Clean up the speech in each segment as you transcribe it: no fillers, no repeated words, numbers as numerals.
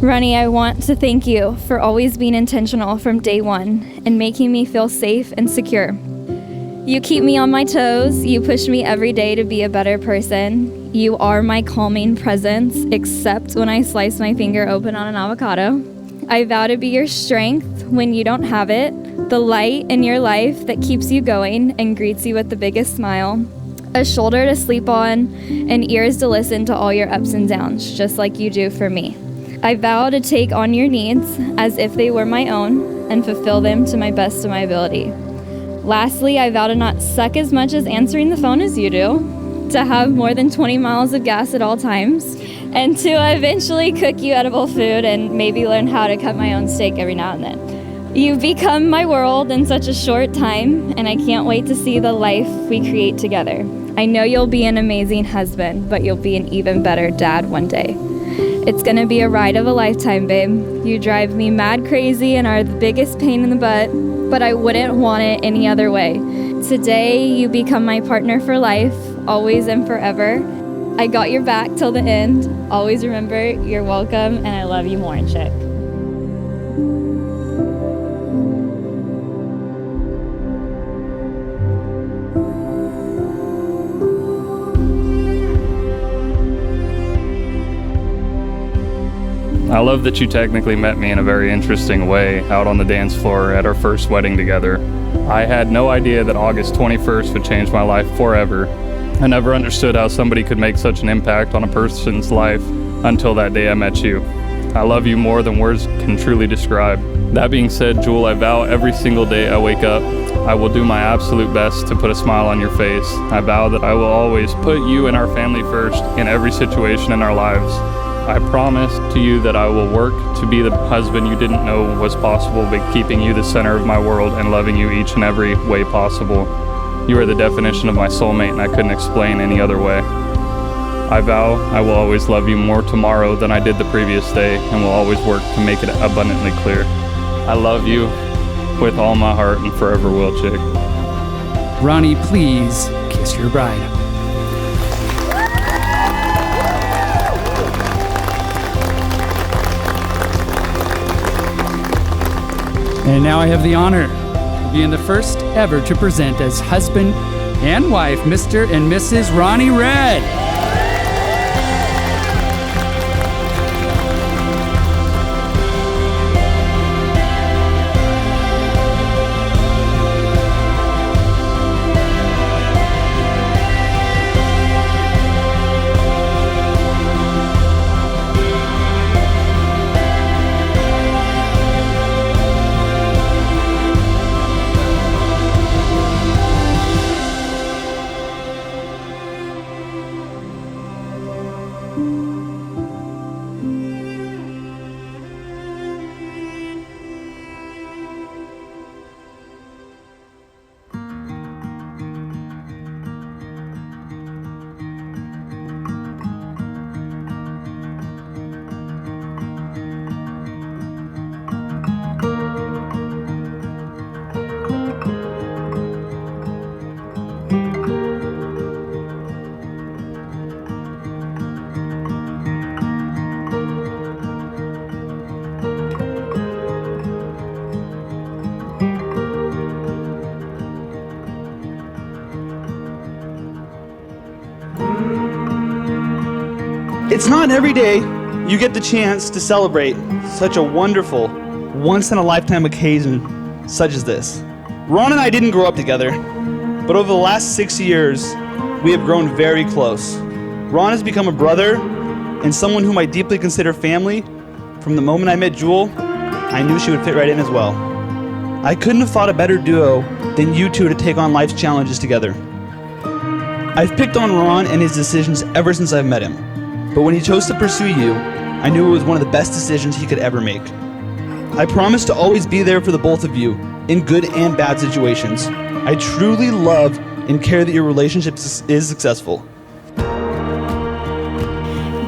Ronnie, I want to thank you for always being intentional from day one and making me feel safe and secure. You keep me on my toes. You push me every day to be a better person. You are my calming presence, except when I slice my finger open on an avocado. I vow to be your strength when you don't have it, the light in your life that keeps you going and greets you with the biggest smile, a shoulder to sleep on, and ears to listen to all your ups and downs, just like you do for me. I vow to take on your needs as if they were my own and fulfill them to my best of my ability. Lastly, I vow to not suck as much as answering the phone as you do, to have more than 20 miles of gas at all times, and to eventually cook you edible food and maybe learn how to cut my own steak every now and then. You've become my world in such a short time, and I can't wait to see the life we create together. I know you'll be an amazing husband, but you'll be an even better dad one day. It's gonna be a ride of a lifetime, babe. You drive me mad crazy and are the biggest pain in the butt, but I wouldn't want it any other way. Today, you become my partner for life, always and forever. I got your back till the end. Always remember, you're welcome, and I love you more, and chick. I love that you technically met me in a very interesting way out on the dance floor at our first wedding together. I had no idea that August 21st would change my life forever. I never understood how somebody could make such an impact on a person's life until that day I met you. I love you more than words can truly describe. That being said, Jewell, I vow every single day I wake up, I will do my absolute best to put a smile on your face. I vow that I will always put you and our family first in every situation in our lives. I promise to you that I will work to be the husband you didn't know was possible, but keeping you the center of my world and loving you each and every way possible. You are the definition of my soulmate, and I couldn't explain any other way. I vow I will always love you more tomorrow than I did the previous day, and will always work to make it abundantly clear. I love you with all my heart and forever will, chick. Ronnie, please kiss your bride. And now I have the honor of being the first ever to present as husband and wife, Mr. and Mrs. Ronnie Red. It's not every day you get the chance to celebrate such a wonderful, once-in-a-lifetime occasion such as this. Ron and I didn't grow up together, but over the last 6 years, we have grown very close. Ron has become a brother and someone whom I deeply consider family. From the moment I met Jewell, I knew she would fit right in as well. I couldn't have thought a better duo than you two to take on life's challenges together. I've picked on Ron and his decisions ever since I've met him. But when he chose to pursue you, I knew it was one of the best decisions he could ever make. I promise to always be there for the both of you, in good and bad situations. I truly love and care that your relationship is successful.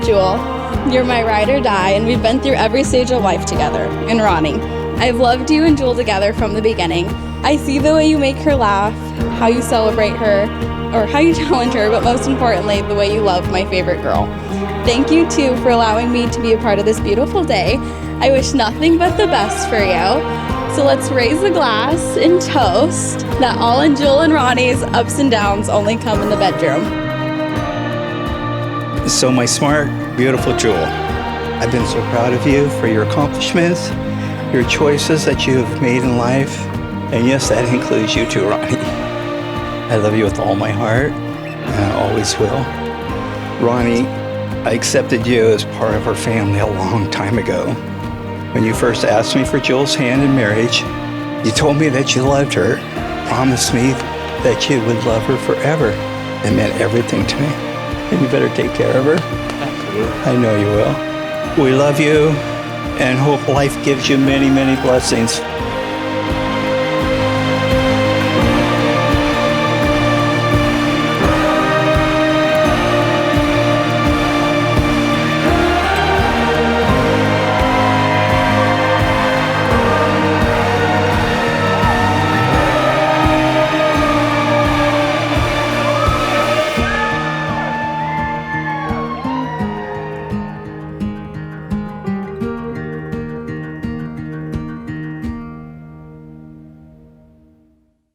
Jewell, you're my ride or die, and we've been through every stage of life together. And Ronnie, I've loved you and Jewell together from the beginning. I see the way you make her laugh, how you celebrate her, or how you challenge her, but most importantly, the way you love my favorite girl. Thank you, too, for allowing me to be a part of this beautiful day. I wish nothing but the best for you. So let's raise a glass and toast that all in Jewell and Ronnie's ups and downs only come in the bedroom. So my smart, beautiful Jewell, I've been so proud of you for your accomplishments, your choices that you have made in life, and yes, that includes you too, Ronnie. I love you with all my heart, and I always will. Ronnie, I accepted you as part of our family a long time ago. When you first asked me for Jewell's hand in marriage, you told me that you loved her, promised me that you would love her forever. It meant everything to me. And you better take care of her. Absolutely. I know you will. We love you and hope life gives you many, many blessings.